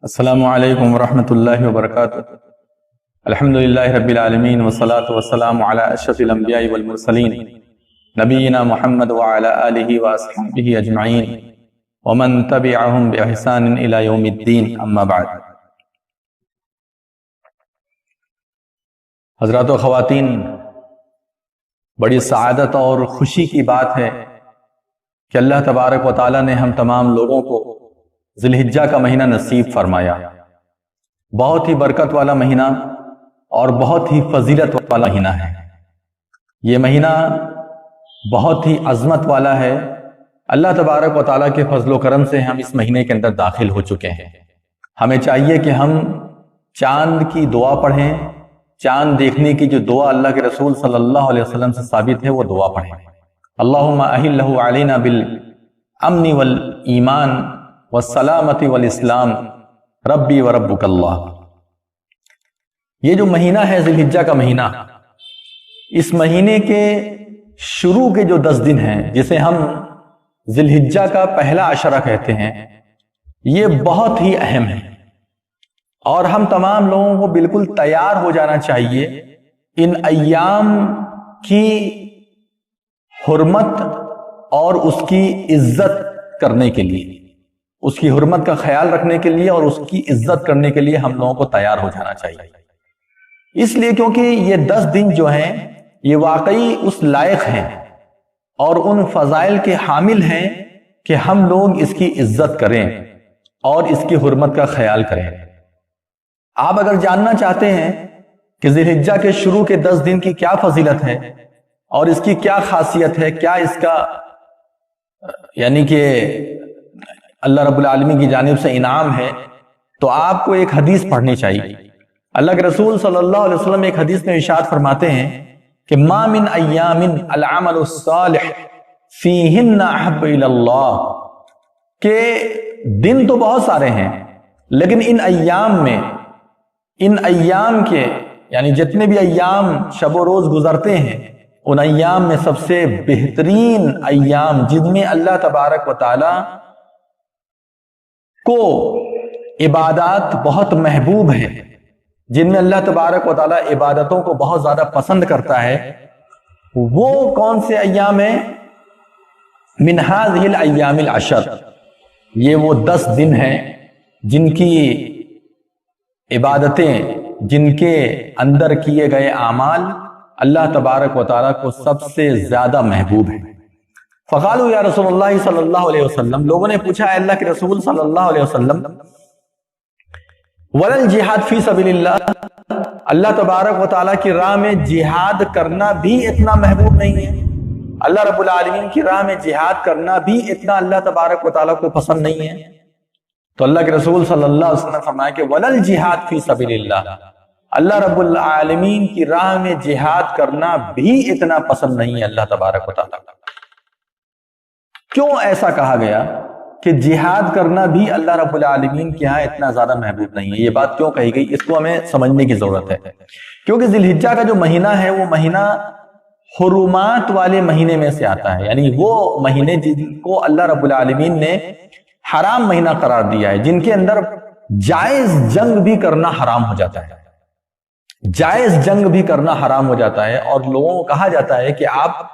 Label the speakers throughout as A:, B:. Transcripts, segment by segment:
A: السلام علیکم ورحمۃ اللہ وبرکاتہ۔ الحمدللہ رب العالمین والصلاة والسلام علی اشرف الانبیاء والمرسلین نبینا محمد وعلی آلہ واصحابہ اجمعین ومن تبعہم باحسان الی یوم الدین، اما بعد۔ حضرات و خواتین، بڑی سعادت اور خوشی کی بات ہے کہ اللہ تبارک و تعالی نے ہم تمام لوگوں کو ذی الحجہ کا مہینہ نصیب فرمایا۔ بہت ہی برکت والا مہینہ اور بہت ہی فضیلت والا مہینہ ہے۔ یہ مہینہ بہت ہی عظمت والا ہے۔ اللہ تبارک و تعالیٰ کے فضل و کرم سے ہم اس مہینے کے اندر داخل ہو چکے ہیں۔ ہمیں چاہیے کہ ہم چاند کی دعا پڑھیں۔ چاند دیکھنے کی جو دعا اللہ کے رسول صلی اللہ علیہ وسلم سے ثابت ہے، وہ دعا پڑھیں۔ اللہم احلہ علینا بالامن والایمان والسلامت والاسلام ربی وربک اللہ۔ یہ جو مہینہ ہے ذی الحجہ کا مہینہ، اس مہینے کے شروع کے جو 10 دن ہیں، جسے ہم ذی الحجہ کا پہلا عشرہ کہتے ہیں، یہ بہت ہی اہم ہے اور ہم تمام لوگوں کو بالکل تیار ہو جانا چاہیے ان ایام کی حرمت اور اس کی عزت کرنے کے لیے، اس کی حرمت کا خیال رکھنے کے لیے اور اس کی عزت کرنے کے لیے ہم لوگوں کو تیار ہو جانا چاہیے۔ اس لیے کیونکہ یہ 10 دن جو ہیں یہ واقعی اس لائق ہیں اور ان فضائل کے حامل ہیں کہ ہم لوگ اس کی عزت کریں اور اس کی حرمت کا خیال کریں۔ آپ اگر جاننا چاہتے ہیں کہ ذی الحجہ کے شروع کے 10 دن کی کیا فضیلت ہے اور اس کی کیا خاصیت ہے، کیا اس کا یعنی کہ اللہ رب العالمین کی جانب سے انعام ہے، تو آپ کو ایک حدیث پڑھنی چاہیے۔ اللہ کے رسول صلی اللہ علیہ وسلم ایک حدیث میں ارشاد فرماتے ہیں کہ ما من ایام العمل الصالح فیہن احب الی اللہ، کہ دن تو بہت سارے ہیں لیکن ان ایام میں، ان ایام کے یعنی جتنے بھی ایام شب و روز گزرتے ہیں، ان ایام میں سب سے بہترین ایام جن میں اللہ تبارک و تعالی کو عبادات بہت محبوب ہیں، جن میں اللہ تبارک و تعالی عبادتوں کو بہت زیادہ پسند کرتا ہے، وہ کون سے ایام ہیں؟ من هذه الایام العشر، یہ وہ 10 دن ہیں جن کی عبادتیں، جن کے اندر کیے گئے اعمال اللہ تبارک و تعالی کو سب سے زیادہ محبوب ہیں۔ فقالوا یا رسول اللہ صلی اللہ علیہ وسلم، لوگوں نے پوچھا اے اللہ کے رسول صلی اللہ علیہ وسلم، ولا الجہاد فی سبیل اللہ، اللہ تبارک و تعالیٰ کی راہ میں جہاد کرنا بھی اتنا محبوب نہیں ہے؟ اللہ رب العالمین کی راہ میں جہاد کرنا بھی اتنا اللہ تبارک و تعالیٰ کو پسند نہیں ہے؟ تو اللہ کے رسول صلی اللہ علیہ وسلم فرمایا کہ ولا الجہاد فی سبیل اللہ، اللہ رب العالمین کی راہ میں جہاد کرنا بھی اتنا پسند نہیں ہے اللہ تبارک و تعالیٰ۔ کیوں ایسا کہا گیا کہ جہاد کرنا بھی اللہ رب العالمین کے ہاں اتنا زیادہ محبوب نہیں ہے؟ یہ بات کیوں کہی گئی، اس کو ہمیں سمجھنے کی ضرورت ہے۔ کیونکہ ذی الحجہ کا جو مہینہ ہے وہ مہینہ حرمات والے مہینے میں سے آتا ہے، یعنی وہ مہینے جن کو اللہ رب العالمین نے حرام مہینہ قرار دیا ہے، جن کے اندر جائز جنگ بھی کرنا حرام ہو جاتا ہے، جائز جنگ بھی کرنا حرام ہو جاتا ہے، اور لوگوں کو کہا جاتا ہے کہ آپ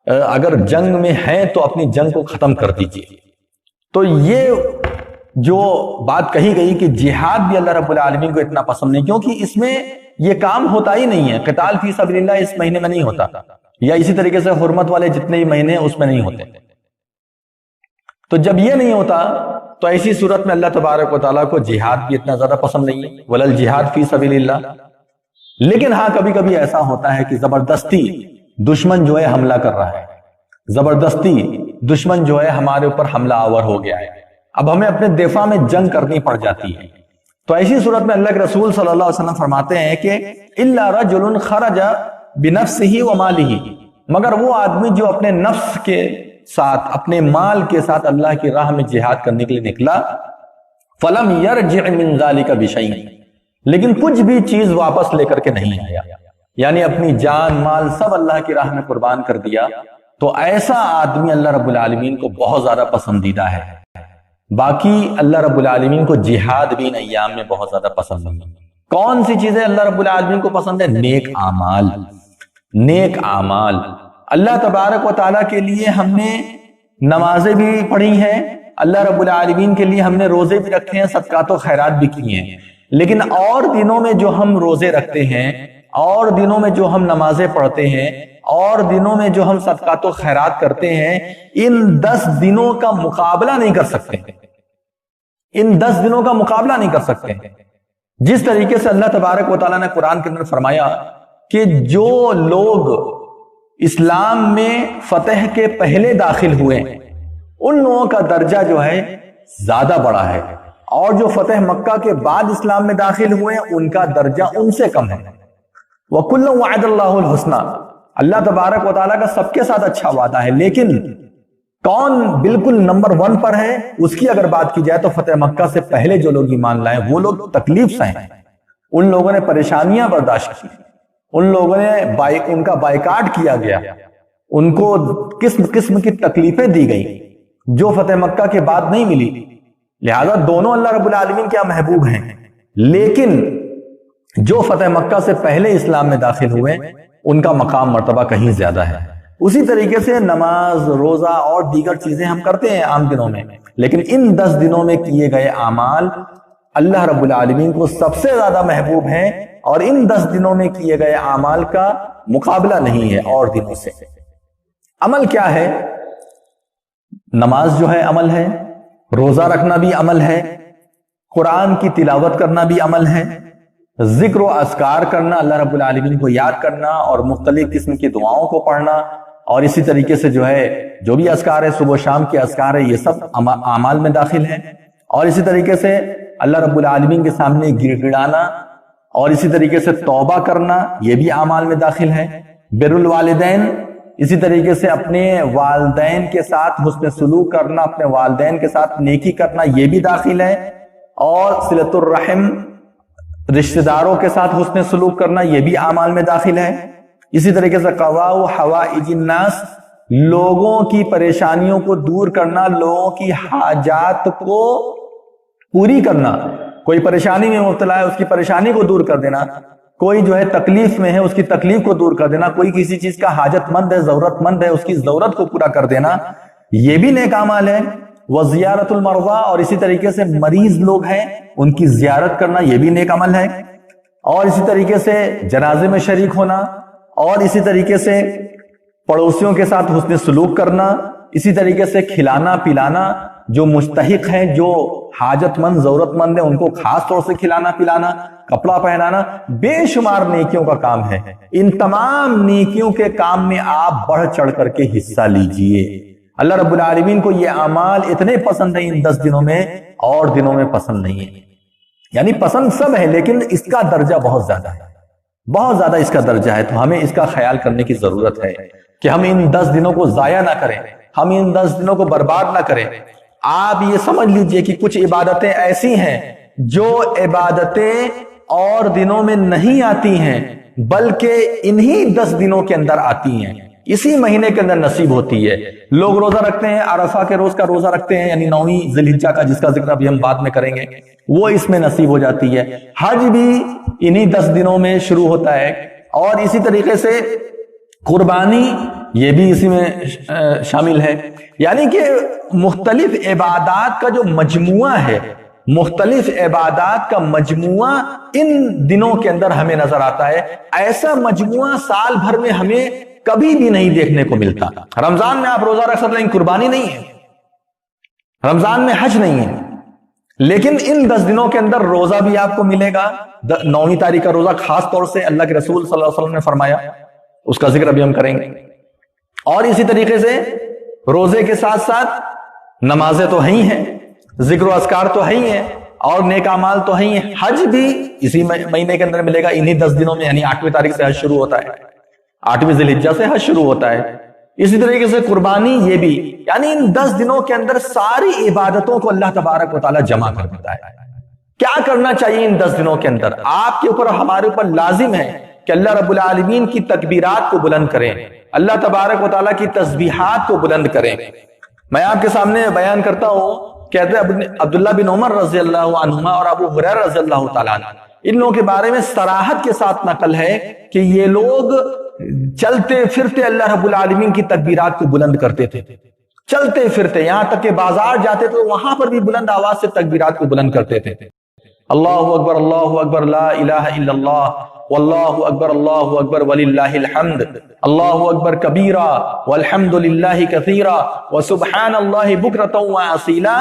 A: اگر جنگ میں ہیں تو اپنی جنگ کو ختم کر دیجئے۔ تو یہ جو بات کہی گئی کہ جہاد بھی اللہ رب العالمین کو اتنا پسند نہیں، کیونکہ اس میں یہ کام ہوتا ہی نہیں ہے، قتال فی سبیل اللہ اس مہینے میں نہیں ہوتا، یا اسی طریقے سے حرمت والے جتنے بھی مہینے ہیں اس میں نہیں ہوتے۔ تو جب یہ نہیں ہوتا تو ایسی صورت میں اللہ تبارک و تعالیٰ کو جہاد بھی اتنا زیادہ پسند نہیں ہے، ولا الجہاد فی سبیل اللہ۔ لیکن ہاں کبھی کبھی ایسا ہوتا ہے کہ زبردستی دشمن جو ہے حملہ کر رہا ہے، زبردستی دشمن جو ہے ہمارے اوپر حملہ آور ہو گیا ہے، اب ہمیں اپنے دفاع میں جنگ کرنی پڑ جاتی ہے۔ تو ایسی صورت میں اللہ کے رسول صلی اللہ علیہ وسلم فرماتے ہیں کہ الا رجل خرج بنفسہ ومالہ، مگر وہ آدمی جو اپنے نفس کے ساتھ، اپنے مال کے ساتھ اللہ کی راہ میں جہاد کرنے کے لیے نکلا، فلم یرجع من ذلک بشیء، لیکن کچھ بھی چیز واپس لے کر کے نہیں آیا، یعنی اپنی جان مال سب اللہ کی راہ میں قربان کر دیا، تو ایسا آدمی اللہ رب العالمین کو بہت زیادہ پسندیدہ ہے۔ باقی اللہ رب العالمین کو جہاد بھی ان ایام میں بہت زیادہ پسند ہے۔ کون سی چیزیں اللہ رب العالمین کو پسند ہے؟ نیک اعمال، نیک اعمال۔ اللہ تبارک و تعالیٰ کے لیے ہم نے نمازیں بھی پڑھی ہیں، اللہ رب العالمین کے لیے ہم نے روزے بھی رکھے ہیں، صدقات و خیرات بھی کیے ہیں، لیکن اور دنوں میں جو ہم روزے رکھتے ہیں، اور دنوں میں جو ہم نمازیں پڑھتے ہیں، اور دنوں میں جو ہم صدقات و خیرات کرتے ہیں، ان 10 دنوں کا مقابلہ نہیں کر سکتے، ان 10 دنوں کا مقابلہ نہیں کر سکتے۔ جس طریقے سے اللہ تبارک و تعالیٰ نے قرآن کے اندر فرمایا کہ جو لوگ اسلام میں فتح کے پہلے داخل ہوئے ان لوگوں کا درجہ جو ہے زیادہ بڑا ہے، اور جو فتح مکہ کے بعد اسلام میں داخل ہوئے ان کا درجہ ان سے کم ہے۔ وَكُلًّا وَعَدَ اللَّهُ الْحُسْنَى، اللہ تبارک و تعالیٰ کا سب کے ساتھ اچھا وعدہ ہے، لیکن کون بالکل نمبر 1 پر ہے اس کی اگر بات کی جائے تو فتح مکہ سے پہلے جو لوگ ایمان لائے وہ لوگ تکلیف سے ہیں، ان لوگوں نے پریشانیاں برداشت کی، ان لوگوں نے ان کا بائیکاٹ کیا گیا، ان کو قسم قسم کی تکلیفیں دی گئیں جو فتح مکہ کے بعد نہیں ملی۔ لہذا دونوں اللہ رب العالمین کیا محبوب ہیں، لیکن جو فتح مکہ سے پہلے اسلام میں داخل ہوئے ان کا مقام مرتبہ کہیں زیادہ ہے۔ اسی طریقے سے نماز، روزہ اور دیگر چیزیں ہم کرتے ہیں عام دنوں میں، لیکن ان 10 دنوں میں کیے گئے اعمال اللہ رب العالمین کو سب سے زیادہ محبوب ہیں، اور ان 10 دنوں میں کیے گئے اعمال کا مقابلہ نہیں ہے اور دنوں سے۔ عمل کیا ہے؟ نماز جو ہے عمل ہے، روزہ رکھنا بھی عمل ہے، قرآن کی تلاوت کرنا بھی عمل ہے، ذکر و اذکار کرنا، اللہ رب العالمین کو یاد کرنا اور مختلف قسم کی دعاؤں کو پڑھنا، اور اسی طریقے سے جو بھی اذکار ہے، صبح و شام کے اذکار ہے، یہ سب اعمال میں داخل ہیں۔ اور اسی طریقے سے اللہ رب العالمین کے سامنے گر گڑانا اور اسی طریقے سے توبہ کرنا، یہ بھی اعمال میں داخل ہے۔ بر الوالدین، اسی طریقے سے اپنے والدین کے ساتھ حسن سلوک کرنا، اپنے والدین کے ساتھ نیکی کرنا، یہ بھی داخل ہے۔ اور صلۃ الرحم، رشتہ داروں کے ساتھ حسن سلوک کرنا، یہ بھی اعمال میں داخل ہے۔ اسی طریقے سے قضاء حوائج الناس، لوگوں کی پریشانیوں کو دور کرنا، لوگوں کی حاجات کو پوری کرنا، کوئی پریشانی میں مبتلا ہے اس کی پریشانی کو دور کر دینا، کوئی جو ہے تکلیف میں ہے اس کی تکلیف کو دور کر دینا، کوئی کسی چیز کا حاجت مند ہے، ضرورت مند ہے، اس کی ضرورت کو پورا کر دینا، یہ بھی نیک اعمال ہے۔ وزیارت المرضى، اور اسی طریقے سے مریض لوگ ہیں ان کی زیارت کرنا، یہ بھی نیک عمل ہے۔ اور اسی طریقے سے جنازے میں شریک ہونا، اور اسی طریقے سے پڑوسیوں کے ساتھ حسن سلوک کرنا، اسی طریقے سے کھلانا پلانا، جو مستحق ہیں، جو حاجت مند ضرورت مند ہیں ان کو خاص طور سے کھلانا پلانا، کپڑا پہنانا، بے شمار نیکیوں کا کام ہے۔ ان تمام نیکیوں کے کام میں آپ بڑھ چڑھ کر کے حصہ لیجئے۔ اللہ رب العالمین کو یہ اعمال اتنے پسند ہیں ان 10 دنوں میں، اور دنوں میں پسند نہیں ہے۔ یعنی پسند سب ہے لیکن اس کا درجہ بہت زیادہ ہے، بہت زیادہ اس کا درجہ ہے۔ تو ہمیں اس کا خیال کرنے کی ضرورت ہے کہ ہم ان 10 دنوں کو ضائع نہ کریں، ہم ان 10 دنوں کو برباد نہ کریں۔ آپ یہ سمجھ لیجئے کہ کچھ عبادتیں ایسی ہیں جو عبادتیں اور دنوں میں نہیں آتی ہیں، بلکہ انہی 10 دنوں کے اندر آتی ہیں، اسی مہینے کے اندر نصیب ہوتی ہے۔ لوگ روزہ رکھتے ہیں، عرفہ کے روز کا روزہ رکھتے ہیں، یعنی 9ویں ذی الحجہ کا، جس کا ذکر ابھی ہم بعد میں کریں گے، وہ اس میں نصیب ہو جاتی ہے۔ حج بھی انہی 10 دنوں میں شروع ہوتا ہے، اور اسی طریقے سے قربانی یہ بھی اسی میں شامل ہے۔ یعنی کہ مختلف عبادات کا جو مجموعہ ہے، مختلف عبادات کا مجموعہ ان دنوں کے اندر ہمیں نظر آتا ہے۔ ایسا مجموعہ سال بھر میں ہمیں کبھی بھی نہیں دیکھنے کو ملتا۔ رمضان میں آپ روزہ رکھ سکتے ہیں، قربانی نہیں ہے، رمضان میں حج نہیں ہے، لیکن ان 10 دنوں کے اندر روزہ بھی آپ کو ملے گا۔ 9ویں تاریخ کا روزہ خاص طور سے اللہ کے رسول صلی اللہ علیہ وسلم نے فرمایا، اس کا ذکر ابھی ہم کریں گے۔ اور اسی طریقے سے روزے کے ساتھ ساتھ نمازیں تو ہیں ہی ہیں، ذکر و اذکار تو ہیں ہی ہیں، اور نیک اعمال تو ہیں ہی ہیں۔ حج بھی اسی مہینے کے اندر ملے گا، انہی 10 دنوں میں، یعنی 8ویں تاریخ سے حج شروع ہوتا ہے، 8ویں ذی الحجہ سے حج شروع ہوتا ہے۔ اسی طریقے سے قربانی یہ بھی، یعنی ان 10 دنوں کے اندر ساری عبادتوں کو اللہ تبارک و تعالیٰ جمع کر دیتا ہے۔ کیا کرنا چاہیے ان 10 دنوں کے اندر؟ آپ کے اوپر، ہمارے اوپر لازم ہے کہ اللہ رب العالمین کی تکبیرات کو بلند کریں، اللہ تبارک و تعالیٰ کی تسبیحات کو بلند کریں۔ میں آپ کے سامنے بیان کرتا ہوں کہتے ہیں عبداللہ بن عمر رضی اللہ عنہما اور ابو ہریرہ رضی اللہ تعالیٰ عنہ، ان لوگوں کے بارے میں صراحت کے ساتھ نقل ہے کہ یہ لوگ چلتے پھرتے اللہ رب العالمین کی تکبیرات کو بلند کرتے تھے، چلتے پھرتے، یہاں تک کہ بازار جاتے تو وہاں پر بھی بلند آواز سے تکبیرات کو بلند کرتے تھے. اللہ اکبر لا الہ الا اللہ واللہ اکبر وللہ الحمد، اللہ اکبر کبیرا والحمد للہ کثیرا وسبحان اللہ بکرۃ واصیلا.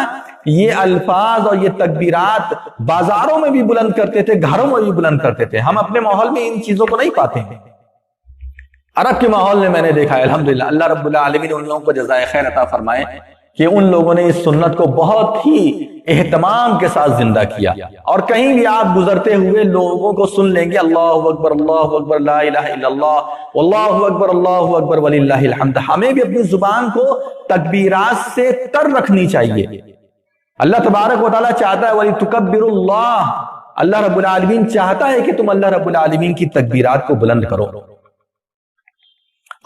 A: یہ الفاظ اور یہ تکبیرات بازاروں میں بھی بلند کرتے تھے، گھروں میں بھی بلند کرتے تھے. ہم اپنے ماحول میں ان چیزوں کو نہیں پاتے ہیں. عرب کے ماحول میں نے دیکھا ہے الحمدللہ، اللہ رب العالمین ان لوگوں کو جزائے خیر عطا فرمائے کہ ان لوگوں نے اس سنت کو بہت ہی اہتمام کے ساتھ زندہ کیا. اور کہیں بھی آپ گزرتے ہوئے لوگوں کو سن لیں گے اللہ اکبر لا الہ الا اللہ اللہ اکبر وللہ الحمد. ہمیں بھی اپنی زبان کو تکبیرات سے تر رکھنی چاہیے. اللہ تبارک و تعالیٰ چاہتا ہے وَلِتُكَبِّرُ اللَّهِ، اللہ رب العالمین چاہتا ہے کہ تم اللہ رب العالمین کی تکبیرات کو بلند کرو.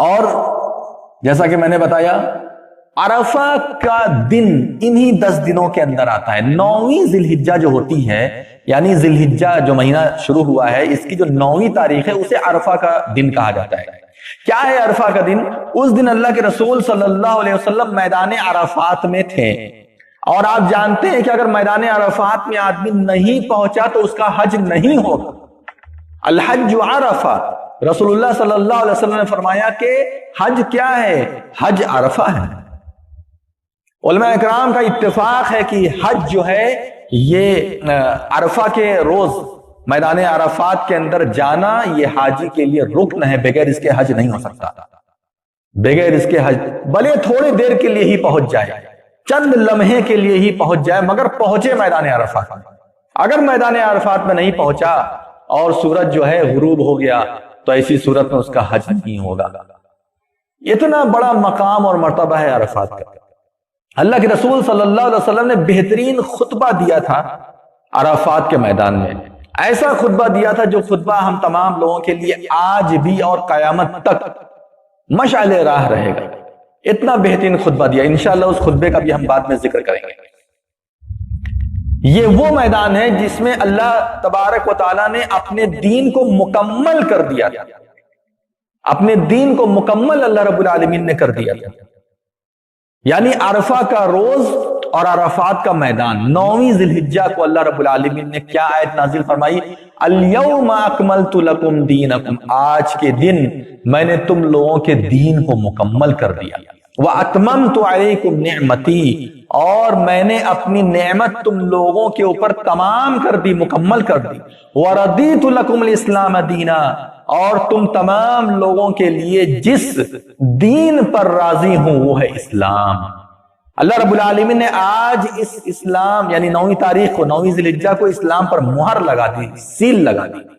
A: اور جیسا کہ میں نے بتایا عرفہ کا دن انہی 10 دنوں کے اندر آتا ہے. 9ویں ذی الحجہ جو ہوتی ہے، یعنی ذی الحجہ جو مہینہ شروع ہوا ہے، اس کی جو 9ویں تاریخ ہے اسے عرفہ کا دن کہا جاتا ہے. کیا ہے عرفہ کا دن؟ اس دن اللہ کے رسول صلی اللہ علیہ وسلم میدان عرفات میں تھے. اور آپ جانتے ہیں کہ اگر میدان عرفات میں آدمی نہیں پہنچا تو اس کا حج نہیں ہوگا. الحج عرفہ، رسول اللہ صلی اللہ علیہ وسلم نے فرمایا کہ حج کیا ہے؟ حج عرفہ ہے. علماء اکرام کا اتفاق ہے کہ حج جو ہے یہ عرفہ کے روز میدان عرفات کے اندر جانا یہ حاجی کے لیے رکن ہے، بغیر اس کے حج نہیں ہو سکتا. بغیر اس کے حج بھلے تھوڑی دیر کے لیے ہی پہنچ جائے، چند لمحے کے لیے ہی پہنچ جائے، مگر پہنچے میدان عرفات. اگر میدان عرفات میں نہیں پہنچا اور سورج جو ہے غروب ہو گیا تو ایسی صورت میں اس کا حج نہیں ہوگا. اتنا بڑا مقام اور مرتبہ ہے عرفات کا. اللہ کے رسول صلی اللہ علیہ وسلم نے بہترین خطبہ دیا تھا عرفات کے میدان میں. ایسا خطبہ دیا تھا جو خطبہ ہم تمام لوگوں کے لیے آج بھی اور قیامت تک مشعل راہ رہے گا. اتنا بہترین خطبہ دیا. انشاءاللہ اس خطبے کا بھی ہم بعد میں ذکر کریں گے. یہ وہ میدان ہے جس میں اللہ تبارک و تعالیٰ نے اپنے دین کو مکمل کر دیا تھا. اپنے دین کو مکمل اللہ رب العالمین نے کر دیا تھا. یعنی عرفہ کا روز اور عرفات کا میدان. 9ویں ذی الحجہ کو اللہ رب العالمین نے کیا آیت نازل فرمائی؟ الَّيَوْمَ أَكْمَلْتُ لَكُمْ دِينَكُمْ، آج کے دن میں نے تم لوگوں کے دین کو مکمل کر دیا. وَأَتْمَمْتُ عَلَيْكُمْ نِعْمَتِي، اور میں نے اپنی نعمت تم لوگوں کے اوپر تمام کر دی، مکمل کر دی. وَرَضِيتُ لَكُمُ الْإِسْلَامَ دِينًا، اور تم تمام لوگوں کے لیے جس دین پر راضی ہوں وہ ہے اسلام. اللہ رب العالمین نے آج اس اسلام یعنی 9ویں تاریخ کو، 9ویں ذی الحجہ کو اسلام پر مہر لگا دی، سیل لگا دی،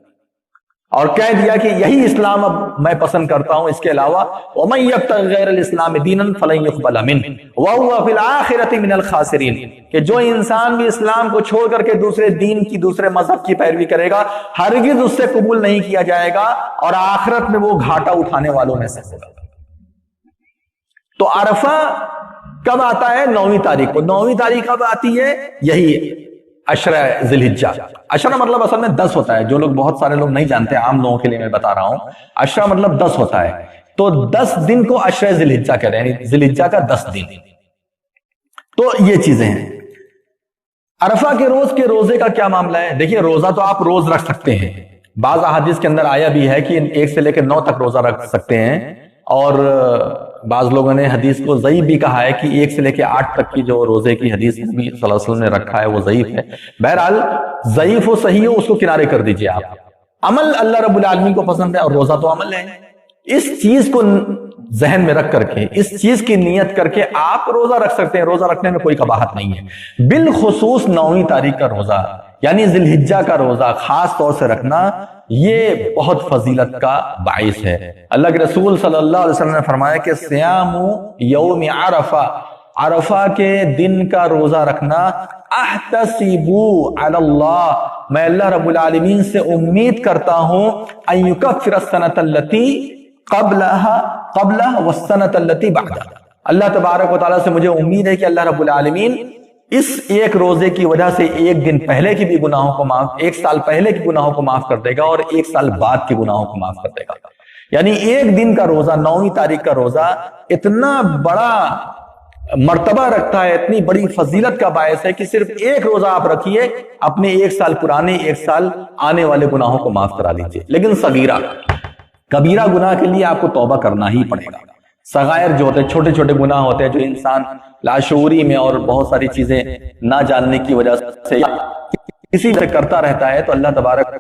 A: اور کہہ دیا کہ یہی اسلام اب میں پسند کرتا ہوں، اس کے علاوہ وَمَن يَبْتَغِ غَيْرَ الْإِسْلَامِ دِينًا فَلَن يُقْبَلَ مِنْهُ وَهُوَ فِي الْآخِرَةِ مِنَ الْخَاسِرِينَ، کہ جو انسان بھی اسلام کو چھوڑ کر کے دوسرے دین کی، دوسرے مذہب کی پیروی کرے گا، ہرگز اس سے قبول نہیں کیا جائے گا اور آخرت میں وہ گھاٹا اٹھانے والوں میں سے ہوگا. تو عرفہ کب آتا ہے؟ 9ویں تاریخ کو. 9ویں تاریخ کب آتی ہے؟ یہی عشرہ ذی الحجہ. عشرہ مطلب اصل میں 10 ہوتا ہے. جو لوگ بہت سارے لوگ نہیں جانتے، عام لوگوں کے لیے میں بتا رہا ہوں، عشرہ مطلب 10 ہوتا ہے. تو 10 دن کو عشرہ ذی الحجہ کہتے ہیں، یعنی ذی الحجہ کا 10 دن. تو یہ چیزیں ہیں. عرفہ کے روز کے روزے کا کیا معاملہ ہے؟ دیکھیے روزہ تو آپ روز رکھ سکتے ہیں. بعض احادیث کے اندر آیا بھی ہے کہ 1 سے لے کے 9 تک روزہ رکھ سکتے ہیں، اور بعض لوگوں نے حدیث کو ضعیف بھی کہا ہے کہ 1 سے لے کے 8 تک کی جو روزے کی حدیث نبی صلی اللہ علیہ وسلم نے رکھا ہے وہ ضعیف ہے. بہرحال ضعیف و صحیح ہو اس کو کنارے کر دیجئے. آپ عمل اللہ رب العالمین کو پسند ہے اور روزہ تو عمل ہے. اس چیز کو ذہن میں رکھ کر کے، اس چیز کی نیت کر کے آپ روزہ رکھ سکتے ہیں. روزہ رکھنے میں کوئی قباحت نہیں ہے. بالخصوص 9ویں تاریخ کا روزہ یعنی ذی الحجہ کا روزہ خاص طور سے رکھنا یہ بہت فضیلت کا باعث ہے. اللہ کے رسول صلی اللہ علیہ وسلم نے فرمایا کہ صیام یوم عرفہ، عرفہ کے دن کا روزہ رکھنا، احتسبو علی اللہ، میں اللہ رب العالمین سے امید کرتا ہوں، ان یکفر السنۃ التی قبلہ والسنۃ التی بعدہ، اللہ تبارک و تعالیٰ سے مجھے امید ہے کہ اللہ رب العالمین اس ایک روزے کی وجہ سے ایک دن پہلے کی بھی گناہوں کو معاف، ایک سال پہلے کی گناہوں کو معاف کر دے گا اور ایک سال بعد کے گناہوں کو معاف کر دے گا۔ یعنی ایک دن کا روزہ، 9ویں تاریخ کا روزہ اتنا بڑا مرتبہ رکھتا ہے، اتنی بڑی فضیلت کا باعث ہے کہ صرف ایک روزہ آپ رکھیے، اپنے ایک سال پرانے، ایک سال آنے والے گناہوں کو معاف کرا لیجیے۔ لیکن صغیرہ، کبیرہ گناہ کے لیے آپ کو توبہ کرنا ہی پڑے گا۔ صغائر جو ہوتے ہیں، چھوٹے چھوٹے گناہ ہوتے ہیں جو انسان لاشعوری میں اور بہت ساری چیزیں نہ جاننے کی وجہ سے کسی سے کرتا رہتا ہے، تو اللہ تبارک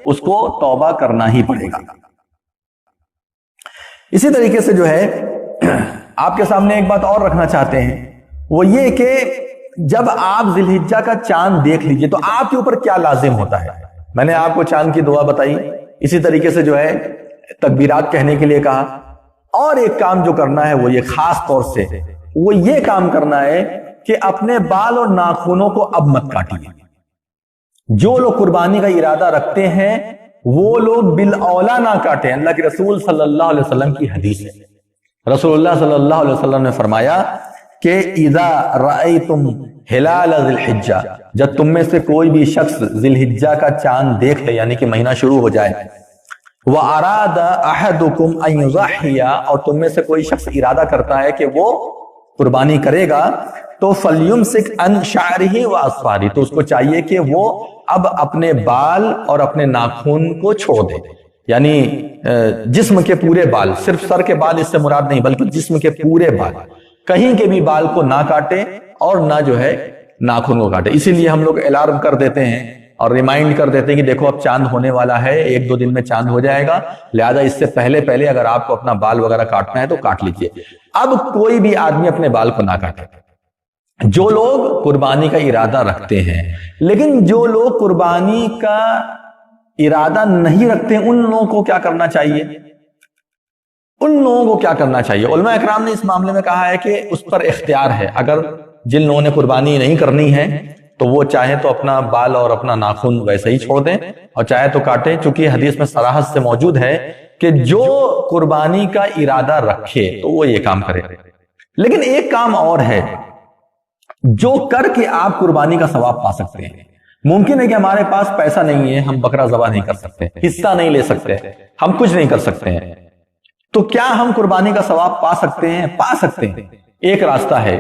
A: اس کو توبہ کرنا ہی پڑے گا۔ اسی طریقے سے جو ہے آپ کے سامنے ایک بات اور رکھنا چاہتے ہیں، وہ یہ کہ جب آپ ذی الحجہ کا چاند دیکھ لیجئے تو آپ کے اوپر کیا لازم ہوتا ہے۔ میں نے آپ کو چاند کی دعا بتائی، اسی طریقے سے جو ہے تکبیرات کہنے کے لیے کہا، اور ایک کام جو کرنا ہے وہ یہ خاص طور سے وہ یہ کام کرنا ہے کہ اپنے بال اور ناخنوں کو اب مت کاٹیے۔ جو لوگ قربانی کا ارادہ رکھتے ہیں وہ لوگ بالاولا نہ کاٹیں۔ اللہ کے رسول صلی اللہ علیہ وسلم کی حدیث ہے، رسول اللہ صلی اللہ علیہ وسلم نے فرمایا کہ اذا رأیتم ہلال ذی الحجہ، جب تم میں سے کوئی بھی شخص ذی الحجہ کا چاند دیکھ لے، یعنی کہ مہینہ شروع ہو جائے، وَأَرَادَ أَحَدُكُمْ أَن يُضَحِّيَ، اور تم میں سے کوئی شخص ارادہ کرتا ہے کہ وہ قربانی کرے گا، تو فَلْيُمْسِكْ عَنْ شَعْرِهِ وَأَصْفَارِهِ، تو اس کو چاہیے کہ وہ اب اپنے بال اور اپنے ناخن کو چھوڑ دے۔ یعنی جسم کے پورے بال، صرف سر کے بال اس سے مراد نہیں، بلکہ جسم کے پورے بال، کہیں کے بھی بال کو نہ کاٹے اور نہ جو ہے ناخن کو کاٹے۔ اسی لیے ہم لوگ الارم کر دیتے ہیں اور ریمائنڈ کر دیتے ہیں کہ دیکھو اب چاند ہونے والا ہے، 1-2 دن میں چاند ہو جائے گا، لہذا اس سے پہلے اگر آپ کو اپنا بال وغیرہ کاٹنا ہے تو کاٹ لیجئے۔ اب کوئی بھی آدمی اپنے بال کو نہ کاٹے، جو لوگ قربانی کا ارادہ رکھتے ہیں۔ لیکن جو لوگ قربانی کا ارادہ نہیں رکھتے ان لوگوں کو کیا کرنا چاہیے؟ علماء اکرام نے اس معاملے میں کہا ہے کہ اس پر اختیار ہے، اگر جن لوگوں نے قربانی نہیں کرنی ہے تو وہ چاہے تو اپنا بال اور اپنا ناخن ویسے ہی چھوڑ دیں اور چاہے تو کاٹیں، چونکہ حدیث میں صراحت سے موجود ہے کہ جو قربانی کا ارادہ رکھے تو وہ یہ کام کرے۔ لیکن ایک کام اور ہے جو کر کے آپ قربانی کا ثواب پا سکتے ہیں۔ ممکن ہے کہ ہمارے پاس پیسہ نہیں ہے، ہم بکرا ذبح نہیں کر سکتے، حصہ نہیں لے سکتے، ہم کچھ نہیں کر سکتے ہیں، تو کیا ہم قربانی کا ثواب پا سکتے ہیں؟ پا سکتے ہیں۔ ایک راستہ ہے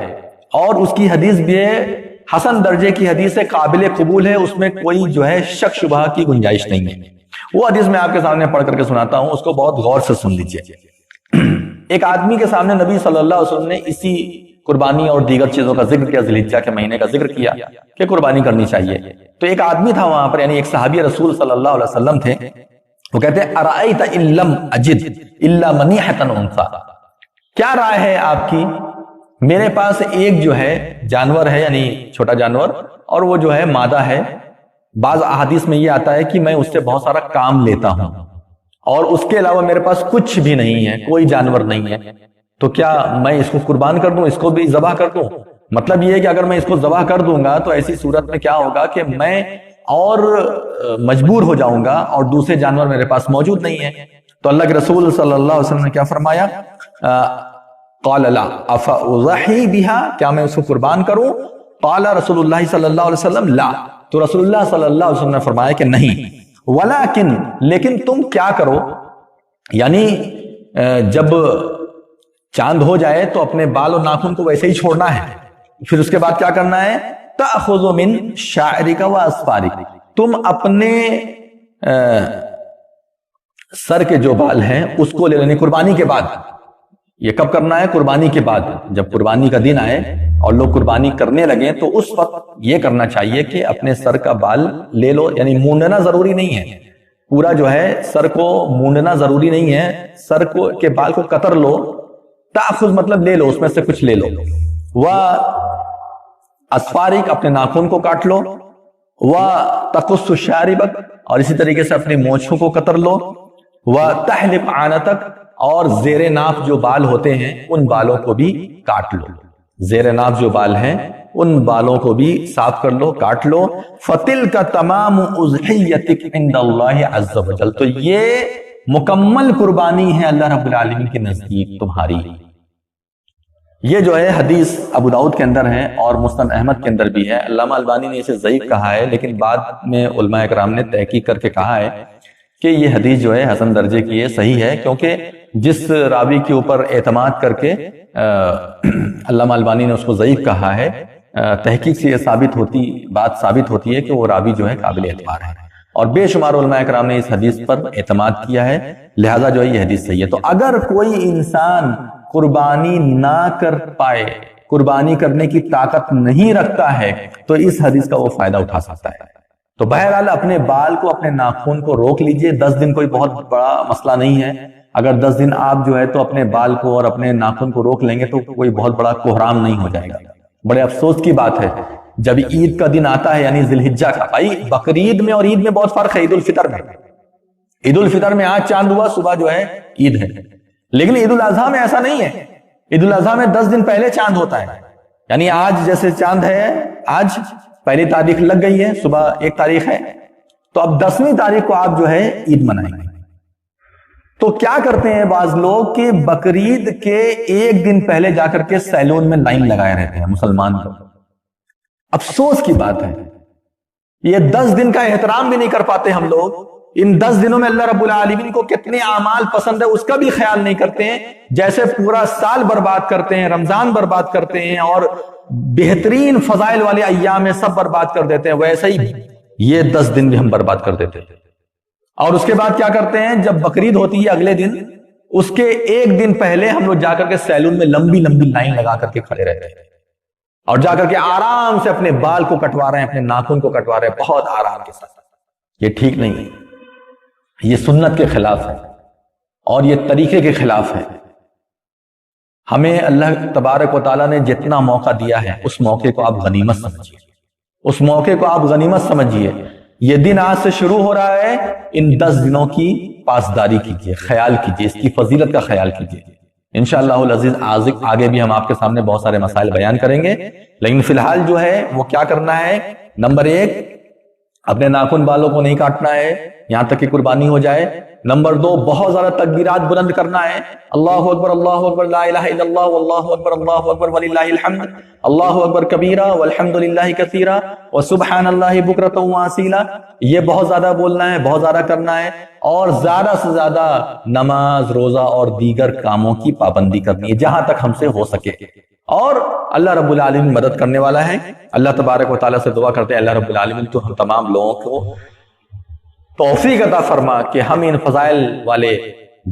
A: اور اس کی حدیث بھی ہے، حسن درجے کی حدیث ہے، قابل قبول ہے، اس میں کوئی جو ہے شک شبہ کی گنجائش نہیں ہے۔ وہ حدیث میں آپ کے سامنے پڑھ کر کے سناتا ہوں، اس کو بہت غور سے سن لیجئے۔ ایک آدمی کے سامنے نبی صلی اللہ علیہ وسلم نے اسی قربانی اور دیگر چیزوں کا ذکر کیا، ذی الحجہ کے مہینے کا ذکر کیا کہ قربانی کرنی چاہیے۔ تو ایک آدمی تھا وہاں پر، یعنی ایک صحابی رسول صلی اللہ علیہ وسلم تھے، وہ کہتے ہیں ارائیت ان لم اجد الا منیحۃ انثی، کیا رائے ہے آپ کی، میرے پاس ایک جو ہے جانور ہے، یعنی چھوٹا جانور، اور وہ جو ہے مادہ ہے، بعض احادیث میں یہ آتا ہے کہ میں اس سے بہت سارا کام لیتا ہوں اور اس کے علاوہ میرے پاس کچھ بھی نہیں ہے، کوئی جانور نہیں ہے، تو کیا میں اس کو قربان کر دوں، اس کو بھی ذبح کر دوں؟ مطلب یہ ہے کہ اگر میں اس کو ذبح کر دوں گا تو ایسی صورت میں کیا ہوگا کہ میں اور مجبور ہو جاؤں گا اور دوسرے جانور میرے پاس موجود نہیں ہے۔ تو اللہ کے رسول صلی اللہ علیہ وسلم نے کیا فرمایا؟ قال لا افاضحی بها، کیا میں اس کو قربان کروں؟ قال رسول اللہ صلی اللہ علیہ وسلم لا، تو رسول اللہ صلی اللہ علیہ وسلم نے فرمایا کہ نہیں، ولکن، لیکن تم کیا کرو، یعنی جب چاند ہو جائے تو اپنے بال اور ناخن کو ویسے ہی چھوڑنا ہے، پھر اس کے بعد کیا کرنا ہے؟ تأخذ من شعرک و اصفارک، تم اپنے سر کے جو بال ہیں اس کو لے لینے قربانی کے بعد۔ یہ کب کرنا ہے؟ قربانی کے بعد، جب قربانی کا دن آئے اور لوگ قربانی کرنے لگیں تو اس وقت یہ کرنا چاہیے کہ اپنے سر کا بال لے لو، یعنی مونڈنا ضروری نہیں ہے، پورا جو ہے سر کو مونڈنا ضروری نہیں ہے، سر کو کے بال کو قطر لو، تأخذ مطلب لے لو، اس میں سے کچھ لے لو، اصفارک، اپنے ناخن کو کاٹ لو، تقص شاربک، اور اسی طریقے سے اپنی مونچھوں کو قطر لو، تحلق عانتک، اور زیر ناف جو بال ہوتے ہیں ان بالوں کو بھی کاٹ لو، زیر ناف جو بال ہیں ان بالوں کو بھی صاف کر لو، کاٹ لو، فتلک تمام اضحیتک عند اللہ عز وجل، تو یہ مکمل قربانی ہے اللہ رب العالمین کے نزدیک تمہاری۔ یہ جو ہے حدیث ابو داؤد کے اندر ہے اور مسند احمد کے اندر بھی ہے. علامہ البانی نے اسے ضعیف کہا ہے، لیکن بعد میں علماء اکرام نے تحقیق کر کے کہا ہے کہ یہ حدیث جو ہے حسن درجے کی ہے، صحیح ہے، کیونکہ جس راوی کے اوپر اعتماد کر کے علامہ البانی نے اس کو ضعیف کہا ہے، تحقیق سے یہ بات ثابت ہوتی ہے کہ وہ راوی جو ہے قابل اعتبار ہے، اور بے شمار علماء اکرام نے اس حدیث پر اعتماد کیا ہے، لہذا جو ہے یہ حدیث صحیح ہے. تو اگر کوئی انسان قربانی نہ کر پائے، قربانی کرنے کی طاقت نہیں رکھتا ہے، تو اس حدیث کا وہ فائدہ اٹھا سکتا ہے. تو بہرحال اپنے بال کو، اپنے ناخن کو روک لیجئے. 10 دن کوئی بہت بڑا مسئلہ نہیں ہے. اگر 10 دن آپ جو ہے تو اپنے بال کو اور اپنے ناخن کو روک لیں گے تو کوئی بہت بڑا کوہرام نہیں ہو جائے گا. بڑے افسوس کی بات ہے جب عید کا دن آتا ہے، یعنی ذی الحجہ کا. بھائی بقرعید میں اور عید میں بہت فرق ہے. عید الفطر میں، عید الفطر میں آج چاند ہوا، صبح جو ہے عید ہے. لیکن عید الاضحیٰ میں ایسا نہیں ہے. عید الاضحیٰ میں 10 دن پہلے چاند ہوتا ہے. یعنی آج جیسے چاند ہے، آج پہلی تاریخ لگ گئی ہے، صبح 1 تاریخ ہے، تو اب 10ویں تاریخ کو آپ جو ہے عید منائیں گے. تو کیا کرتے ہیں بعض لوگ کہ بقرعید کے 1 دن پہلے جا کر کے سیلون میں لائن لگائے رہتے ہیں مسلمان کو. افسوس کی بات ہے، یہ 10 دن کا احترام بھی نہیں کر پاتے ہم لوگ. ان 10 دنوں میں اللہ رب العالمین کو کتنے اعمال پسند ہے اس کا بھی خیال نہیں کرتے ہیں. جیسے پورا سال برباد کرتے ہیں، رمضان برباد کرتے ہیں اور بہترین فضائل والے ایام میں سب برباد کر دیتے ہیں، ویسے ہی یہ 10 دن بھی ہم برباد کر دیتے ہیں. اور اس کے بعد کیا کرتے ہیں، جب بقرعید ہوتی ہے اگلے دن، اس کے 1 دن پہلے ہم لوگ جا کر کے سیلون میں لمبی لمبی لائن لگا کر کے کھڑے رہتے ہیں اور جا کر کے آرام سے اپنے بال کو کٹوا رہے ہیں، اپنے ناخن کو کٹوا رہے ہیں بہت آرام کے ساتھ. یہ ٹھیک نہیں ہے، یہ سنت کے خلاف ہے اور یہ طریقے کے خلاف ہے. ہمیں اللہ تبارک و تعالیٰ نے جتنا موقع دیا ہے اس موقع کو آپ غنیمت سمجھیے، اس موقع کو آپ غنیمت سمجھیے. یہ دن آج سے شروع ہو رہا ہے، ان 10 دنوں کی پاسداری کیجیے، خیال کیجیے، اس کی فضیلت کا خیال کیجیے. انشاءاللہ العزیز آگے بھی ہم آپ کے سامنے بہت سارے مسائل بیان کریں گے، لیکن فی الحال جو ہے وہ کیا کرنا ہے، نمبر 1 اپنے ناخن بالوں کو نہیں کاٹنا ہے یہاں تک کہ قربانی ہو جائے. نمبر 2 بہت زیادہ تکبیرات بلند کرنا ہے، اللہ اکبر لا الہ الا اللہ واللہ اکبر وللہ الحمد، اللہ اکبر کبیرہ والحمد للہ کثیرہ وسبحان اللہ بکرۃ واصیلا. یہ بہت زیادہ بولنا ہے، بہت زیادہ کرنا ہے، اور زیادہ سے زیادہ نماز، روزہ اور دیگر کاموں کی پابندی کرنی ہے جہاں تک ہم سے ہو سکے. اور اللہ رب العالمین مدد کرنے والا ہے. اللہ تبارک و تعالیٰ سے دعا کرتے ہیں اللہ رب العالمین تو ہم تمام لوگوں کو توفیق عطا فرما کہ ہم ان فضائل والے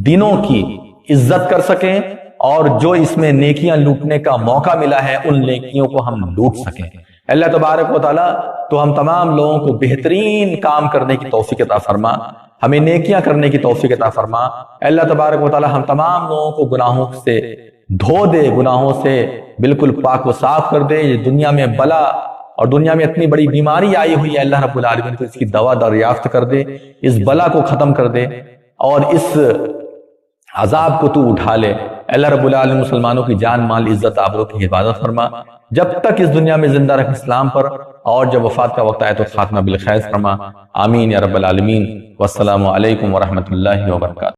A: دنوں کی عزت کر سکیں اور جو اس میں نیکیاں لوٹنے کا موقع ملا ہے ان نیکیوں کو ہم لوٹ سکیں. اللہ تبارک و تعالیٰ تو ہم تمام لوگوں کو بہترین کام کرنے کی توفیق عطا فرما، ہمیں نیکیاں کرنے کی توفیق عطا فرما. اللہ تبارک و تعالیٰ ہم تمام لوگوں کو گناہوں سے دھو دے، گناہوں سے بالکل پاک و صاف کر دے. یہ دنیا میں بلا اور دنیا میں اتنی بڑی بیماری آئی ہوئی ہے، اللہ رب العالمین کو اس کی دوا دریافت کر دے، اس بلا کو ختم کر دے اور اس عذاب کو تو اٹھا لے. اللہ رب العالمین مسلمانوں کی جان مال عزت آبرو کی حفاظت فرما، جب تک اس دنیا میں زندہ رکھ اسلام پر، اور جب وفات کا وقت آئے تو خاتمہ بالخیر فرما. آمین یا رب العالمین. والسلام علیکم ورحمۃ اللہ وبرکاتہ.